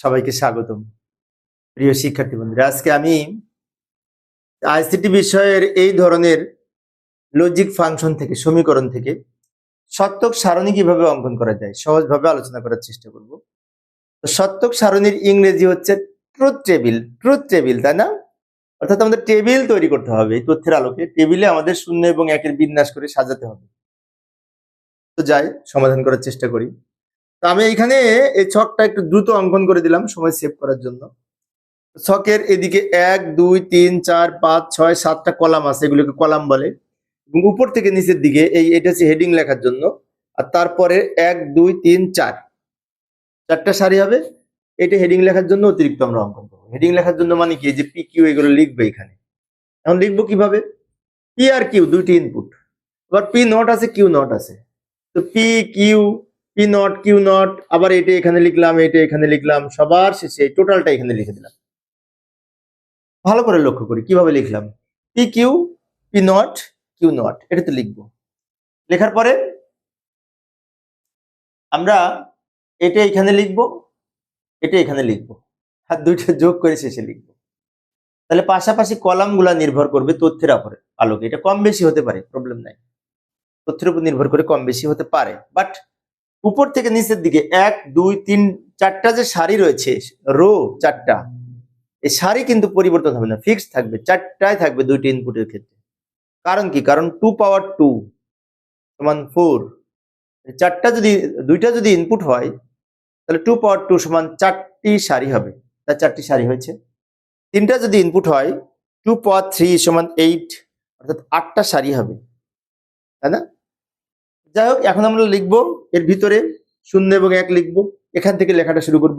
সবাইকে স্বাগতম। প্রিয় শিক্ষার্থী বন্ধুরা, আজকে আমি আইসিটি বিষয়ের এই ধরনের লজিক ফাংশন থেকে, সমীকরণ থেকে সত্যক সারণী কিভাবে অঙ্কন করা যায় সহজভাবে আলোচনা করার চেষ্টা করব। তো সত্যক সারণীর ইংরেজি হচ্ছে ট্রুথ টেবিল। ট্রুথ টেবিল, তাই না? অর্থাৎ আমাদের টেবিল তৈরি করতে হবে। এই তথ্যের আলোকে টেবিলে আমাদের শূন্য এবং একের বিন্যাস করে সাজাতে হবে। তো যাই সমাধান করার চেষ্টা করি। তো আমি এখানে এই ছকটা একটু দ্রুত অঙ্কন করে দিলাম সময় সেভ করার জন্য। ছকের এদিকে 1 2 3 4 5 6 7টা কলাম আছে, এগুলোকে কলাম বলে। এবং উপর থেকে নিচের দিকে এটা হচ্ছে হেডিং লেখার জন্য। আর তারপরে 1 2 3 4 চারটা সারি হবে। এটা হেডিং লেখার জন্য অতিরিক্ত আমরা অঙ্কন করবো। হেডিং লেখার জন্য মানে কি, যে পি কিউ এগুলো লিখবে এখানে। এখন লিখবো কিভাবে? পি আর কিউ দুইটি ইনপুট, আবার পি নট আছে, কিউ নট আছে। তো P Q, P not Q not, আবার এটা এখানে লিখলাম, এটা এখানে লিখলাম, সবার শেষে টোটালটা এখানে লিখে দিলাম। ভালো করে লক্ষ্য করি কিভাবে লিখলাম। P Q, P not, Q not, এটা তো লিখবো। লেখার পরে আমরা এটা এখানে লিখবো, এটা এখানে লিখবো, আর দুইটা যোগ করে শেষে লিখবো। তাহলে পাশাপাশি কলামগুলা নির্ভর করবে তথ্যের উপরে আলোকে। এটা কম বেশি হতে পারে, প্রবলেম নাই, তথ্যের উপর নির্ভর করে কম বেশি হতে পারে। বাট উপর থেকে নিচের দিকে 1 2 3 4টা যে সারি রয়েছে, রো 4টা, এই সারি কিন্তু পরিবর্তন হবে না, ফিক্সড থাকবে, 4টাই থাকবে দুইটি ইনপুটের ক্ষেত্রে। কারণ কি? কারণ 2 পাওয়ার 2 সমান 4। দুইটা যদি ইনপুট হয়, তাহলে 2 পাওয়ার 2 সমান 4টি সারি হবে, তার 4টি সারি হয়েছে। 3টা যদি ইনপুট হয়, 2 পাওয়ার 3 সমান 8, অর্থাৎ 8টা সারি হবে, তাই না? যাই হোক, এখন আমরা লিখবো এর ভিতরে 0 এবং 1 লিখবো। এখান থেকে লেখাটা শুরু করব।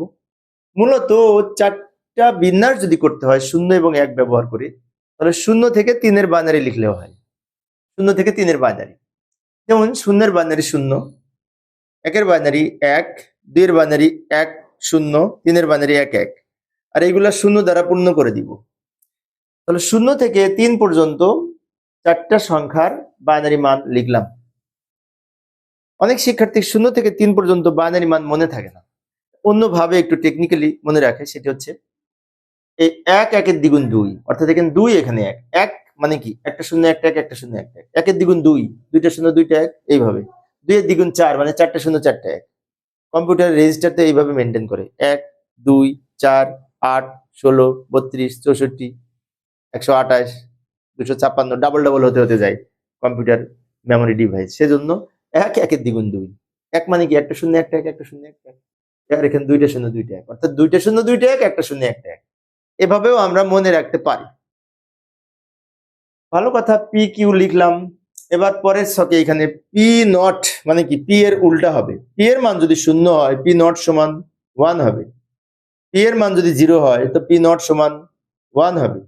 মূলত 4টা বিন্যাস যদি করতে হয় 0 এবং 1 ব্যবহার করে, তাহলে 0 থেকে 3-এর বাইনারি লিখলেও হয়। 0 থেকে 3-এর বাইনারি, যেমন 0-এর বাইনারি 0, 1-এর বাইনারি 1, 2-এর বাইনারি 1 0, 3-এর বাইনারি 1 1, আর এইগুলা 0 দ্বারা পূর্ণ করে দিব। তাহলে 0 থেকে 3 পর্যন্ত 4টা সংখ্যার বাইনারি মান লিখলাম। অনেক শিক্ষার্থী 0 থেকে 3 পর্যন্ত বাইনারি মান মনে থাকে না, অন্যভাবে একটু টেকনিক্যালি মনে রাখে। সেটি হচ্ছে এই 1 1-এর দ্বিগুণ 2, অর্থাৎ এখানে 2, এখানে 1 1 মানে কি, একটা 0 একটা 1, একটা 0 একটা 1, 1-এর দ্বিগুণ 2, দুইটা 0 দুইটা 1, এইভাবে। 2-এর দ্বিগুণ 4 মানে 4টা 0 4টা 1। কম্পিউটার রেজিস্টারতে এইভাবে মেনটেন করে 1 2 4 8 16 32 64 128 256, ডাবল ডাবল হতে হতে যায় কম্পিউটার মেমোরি ডিভাইস। সেজন্য 1 1-এর দ্বিগুণ 2, 1 মানে কি, একটা 0 একটা 1, একটা 0 একটা 1, আর এখানে দুইটা 0 দুইটা 1, অর্থাৎ দুইটা 0 দুইটা 1, একটা 0 একটা 1। এভাবেও আমরা মনে রাখতে পারি। ভালো কথা, পি কিউ লিখলাম। এবার পরের ছকে এখানে পি নট মানে কি, পি এর উল্টা হবে। পি এর মান যদি 0 হয়, পি নট সমান 1 হবে। পি এর মান যদি 0 হয়, তো পি নট সমান 1 হবে।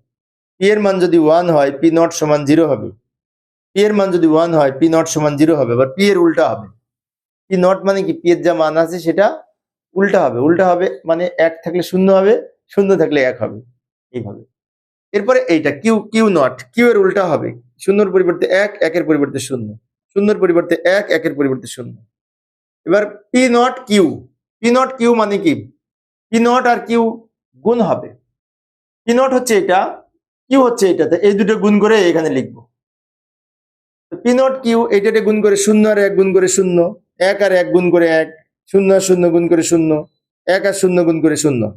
পি এর মান যদি 1 হয়, পি নট সমান 0 হবে। পি এর মান যদি 1 হয়, পি নট সমান 0 হবে। আবার পি এর উল্টা হবে। পি নট মানে কি, পি এর যা মান আছে সেটা উল্টা হবে। উল্টা হবে মানে 1 থাকলে 0 হবে, 0 থাকলে 1 হবে, এইভাবে। এরপরে এইটা কিউ, কিউ নট, কিউ এর উল্টা হবে। 0-এর পরিবর্তে 1, 1-এর পরিবর্তে 0, 0-এর পরিবর্তে 1, 1-এর পরিবর্তে 0। এবার P not Q, P not Q মানে কি, পি নট আর কিউ গুণ হবে। পি নট হচ্ছে এটা, কিউ হচ্ছে এটাতে, এই দুটো গুণ করে এখানে লিখবো। পি নট কিউ, এইটাতে গুণ করে 0 আর 1 গুণ করে 0, 1 আর 1 গুণ করে 1, 0 আর 0 গুণ করে 0, 1 আর 0 গুণ করে 0।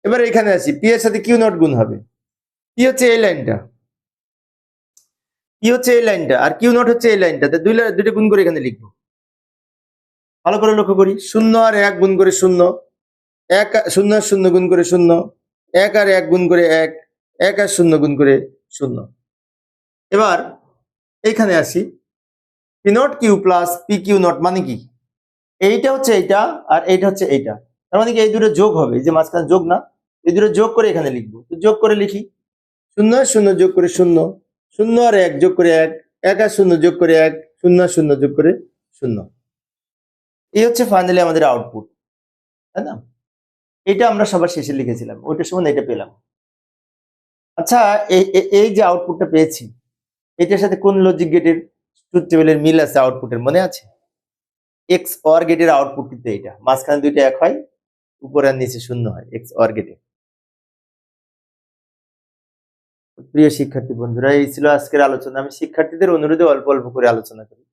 এবার এখানে আসি, পি এর সাথে কিউ নট গুণ হবে। পি হচ্ছে এই লাইনটা, পি হচ্ছে এই লাইনটা, আর কিউ নট হচ্ছে এই লাইনটাতে, দুইটা গুণ করে এখানে লিখবো। ভালো করে লক্ষ্য করি, 0 আর 1 গুণ করে 0, 1 0 আর 0 গুণ করে 0, 1 আর 1 গুণ করে 1, 1 আর 0 গুণ করে 0। এবার এইখানে আসি, P not Q plus P Q not মানে কি, এইটা হচ্ছে এইটা আর এইটা হচ্ছে এইটা, তার মানে কি এই দুটো যোগ হবে, এই যে মাঝখানে যোগ না, এই দুটো যোগ করে এখানে লিখবো। তো যোগ করে লিখি, 0 আর 0 যোগ করে 0, 0 আর 1 যোগ করে 1, 1 আর 0 যোগ করে 1, 0 আর 0 যোগ করে 0। এই হচ্ছে ফাইনালি আমাদের আউটপুট, তাই না? এটা আমরা সবার শেষে লিখেছিলাম, ওইটার সময় এটা পেলাম। আচ্ছা, এই যে আউটপুটটা পেয়েছি, এটার সাথে কোন লজিক গেটের ট্রুথ টেবিলের মিল আছে আউটপুটের, মনে আছে? এক্স অর গেটের আউটপুট কিন্তু এইটা, মাঝখানে দুইটা 1 হয়, উপরে আর নিচে শূন্য হয় এক্স অর গেটে। প্রিয় শিক্ষার্থী বন্ধুরা, এই ছিল আজকের আলোচনা। আমি শিক্ষার্থীদের অনুরোধে অল্প অল্প করে আলোচনা করি,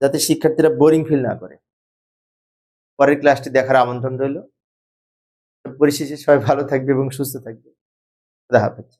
যাতে শিক্ষার্থীরা বোরিং ফিল না করে। পরের ক্লাসটি দেখার আমন্ত্রণ রইল। পরিশেষে সবাই ভালো থাকবে এবং সুস্থ থাকবে। খুদা হাফেজ।